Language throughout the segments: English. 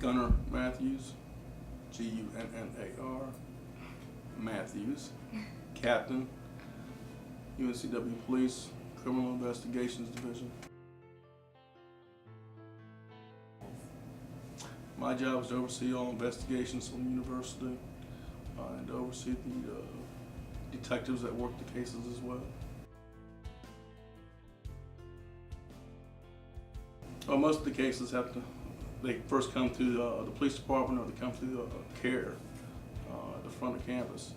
Gunnar Matthews, Gunnar Matthews, Captain, UNCW Police Criminal Investigations Division. My job is to oversee all investigations from the university and to oversee the detectives that work the cases as well. Well, most of the cases they first come through the police department, or they come through CARE at the front of campus.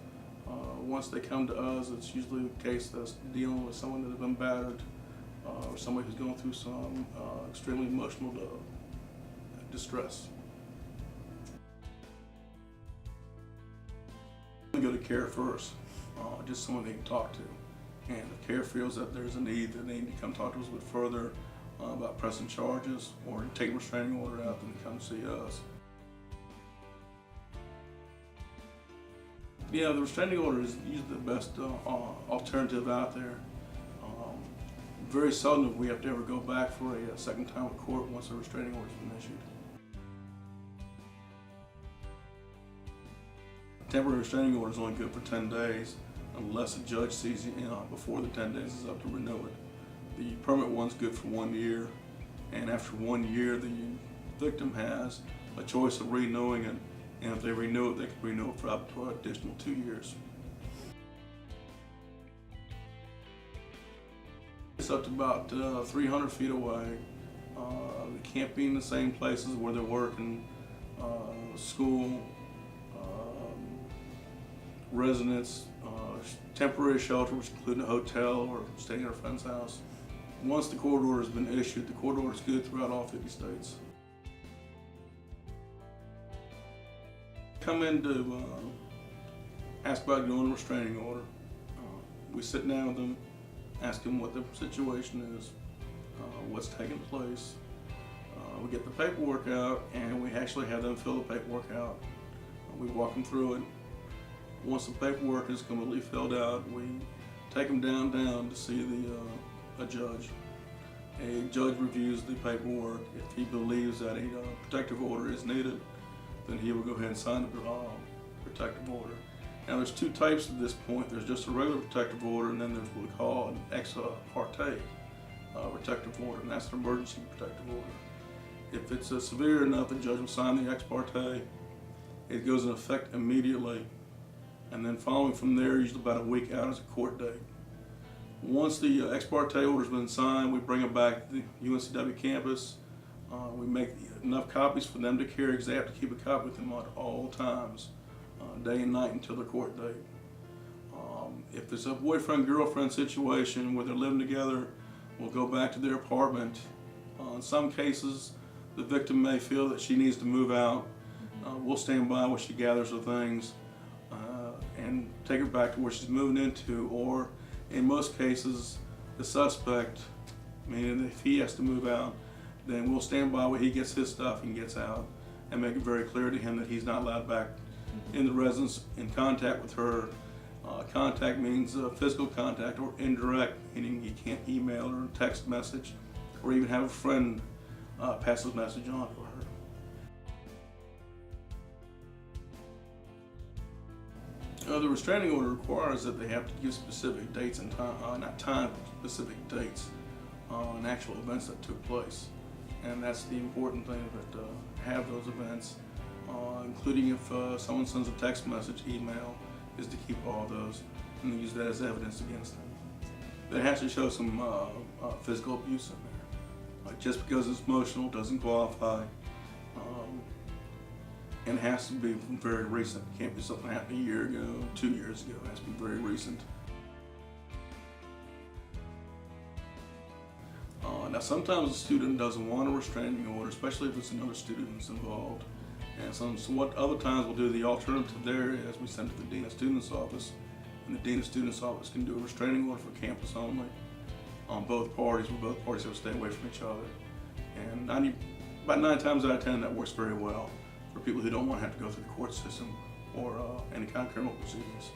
Once they come to us, it's usually a case that's dealing with someone that has been battered or somebody who's going through some extremely emotional distress. We go to CARE first, just someone they can talk to. And if CARE feels that there's a need, that they need to come talk to us a bit further about pressing charges or taking a restraining order out, then they come see us. Yeah, the restraining order is usually the best alternative out there. Very seldom we have to ever go back for a second time in court once a restraining order has been issued. Temporary restraining order is only good for 10 days unless a judge sees you before the 10 days is up to renew it. The permanent one's good for 1 year, and after 1 year the victim has a choice of renewing it, and if they renew it, they can renew it for up to an additional 2 years. It's up to about 300 feet away. They can't be in the same places where they're working, school, residence, temporary shelter, which include a hotel or staying at a friend's house. Once the court order has been issued, the court order is good throughout all 50 states. Come in to ask about doing a restraining order. We sit down with them, ask them what their situation is, what's taking place. We get the paperwork out, and we actually have them fill the paperwork out. We walk them through it. Once the paperwork is completely filled out, we take them down to see a judge. A judge reviews the paperwork. If he believes that a protective order is needed, then he will go ahead and sign the protective order. Now there's two types at this point. There's just a regular protective order, and then there's what we call an ex parte protective order, and that's an emergency protective order. If it's severe enough, the judge will sign the ex parte. It goes in effect immediately, and then following from there, usually about a week out, is a court date. Once the ex parte order's been signed, we bring it back to the UNCW campus. We make enough copies for them to carry, because they have to keep a copy with them at all times, day and night until the court date. If there's a boyfriend-girlfriend situation where they're living together, we'll go back to their apartment. In some cases, the victim may feel that she needs to move out. We'll stand by while she gathers her things and take her back to where she's moving into, or in most cases, the suspect, meaning if he has to move out, then we'll stand by while he gets his stuff and gets out, and make it very clear to him that he's not allowed back in the residence in contact with her. Contact means physical contact, or indirect, meaning he can't email or text message, or even have a friend pass his message on to her. The restraining order requires that they have to give specific dates and time, not time, but specific dates on actual events that took place. And that's the important thing, that have those events, including if someone sends a text message, email, is to keep all those and use that as evidence against them. They have to show some physical abuse in there. Just because it's emotional doesn't qualify. And it has to be very recent. It can't be something that happened a year ago, 2 years ago. It has to be very recent. Now sometimes a student doesn't want a restraining order, especially if it's another student that's involved. And what other times we'll do, the alternative there is we send it to the Dean of Students Office, and the Dean of Students Office can do a restraining order for campus only on both parties, where both parties have to stay away from each other. And about 9 times out of 10, that works very well for people who don't want to have to go through the court system or any kind of criminal proceedings.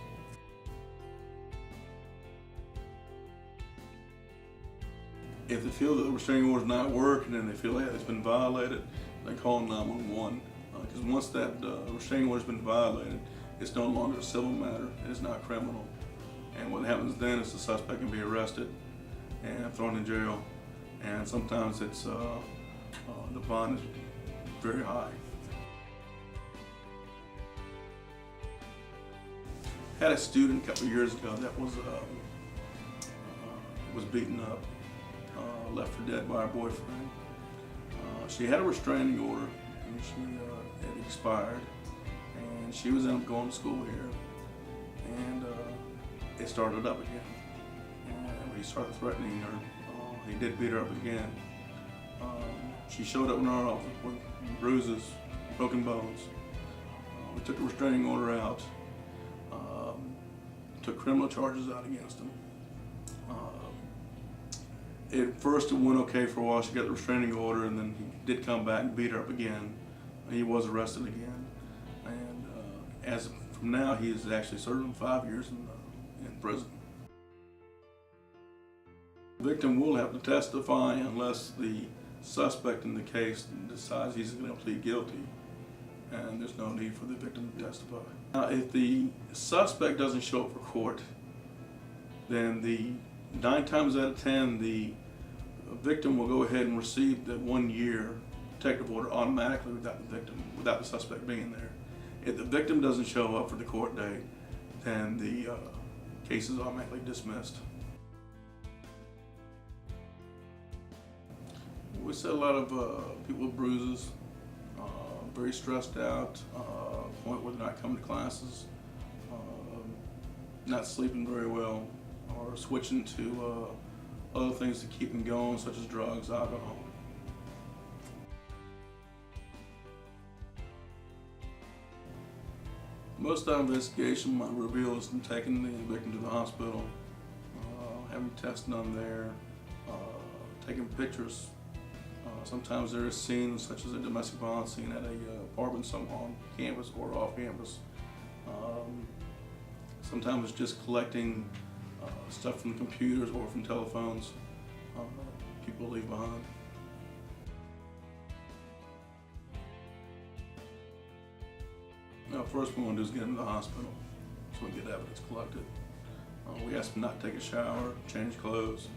If they feel that the restraining order is not working and they feel like it's been violated, they call 911. Because once that restraining order has been violated, it's no longer a civil matter, it is now criminal. And what happens then is the suspect can be arrested and thrown in jail, and sometimes it's the bond is very high. Had a student a couple of years ago that was beaten up, left for dead by her boyfriend. She had a restraining order, and she had expired, and she was going to school here, and it started up again. And he started threatening her. He did beat her up again. She showed up in our office with bruises, broken bones. We took a restraining order out, took criminal charges out against him. At first it went okay for a while. She got the restraining order, and then he did come back and beat her up again. He was arrested again, and as from now, he is actually serving 5 years in prison. The victim will have to testify unless the suspect in the case decides he's going to plead guilty, and there's no need for the victim to testify. Now, if the suspect doesn't show up for court, then 9 times out of 10, the victim will go ahead and receive the 1-year protective order automatically without the suspect being there. If the victim doesn't show up for the court date, then the case is automatically dismissed. We see a lot of people with bruises, very stressed out, point where they're not coming to classes, not sleeping very well, or switching to other things to keep them going, such as drugs, alcohol. Most of our investigation might reveal us taking the victim to the hospital, having tests done there, taking pictures. Sometimes there is scenes such as a domestic violence scene at a apartment somewhere on campus or off campus. Sometimes it's just collecting stuff from the computers or from telephones people leave behind. Now, first we want to do is get them to the hospital so we get evidence collected. We ask them not to take a shower, change clothes.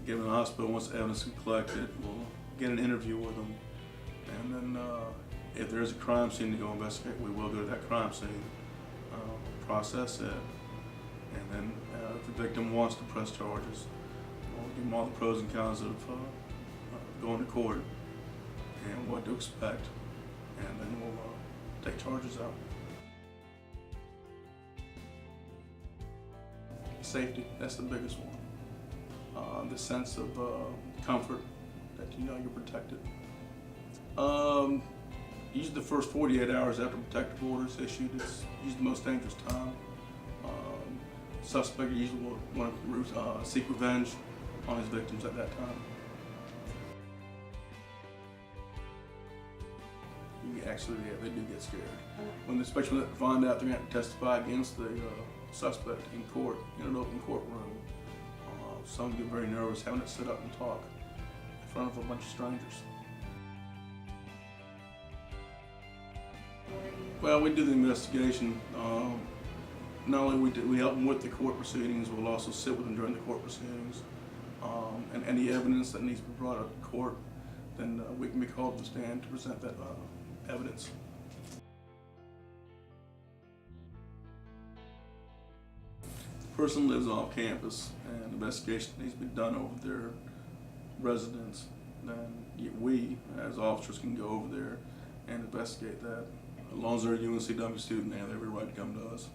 Get them to the hospital. Once the evidence is collected, we'll get an interview with them, and then if there's a crime scene to go investigate, we will go to that crime scene, process it, and then if the victim wants to press charges, we'll give them all the pros and cons of going to court and what to expect, and then we'll take charges out. Safety, that's the biggest one. The sense of comfort that you know you're protected. Usually the first 48 hours after protective order is issued, it's usually the most dangerous time. Suspect usually will want to seek revenge on his victims at that time. Actually, yeah, they do get scared. Especially when they find out they're going to have to testify against the suspect in court, in an open courtroom. Some get very nervous having to sit up and talk in front of a bunch of strangers. Well, we do the investigation. Not only we help them with the court proceedings, we'll also sit with them during the court proceedings. And any evidence that needs to be brought up to court, then we can be called to the stand to present that evidence. The person lives off campus and investigation needs to be done over their residence, then we as officers can go over there and investigate that. As long as they're a UNCW student, they have every right to come to us.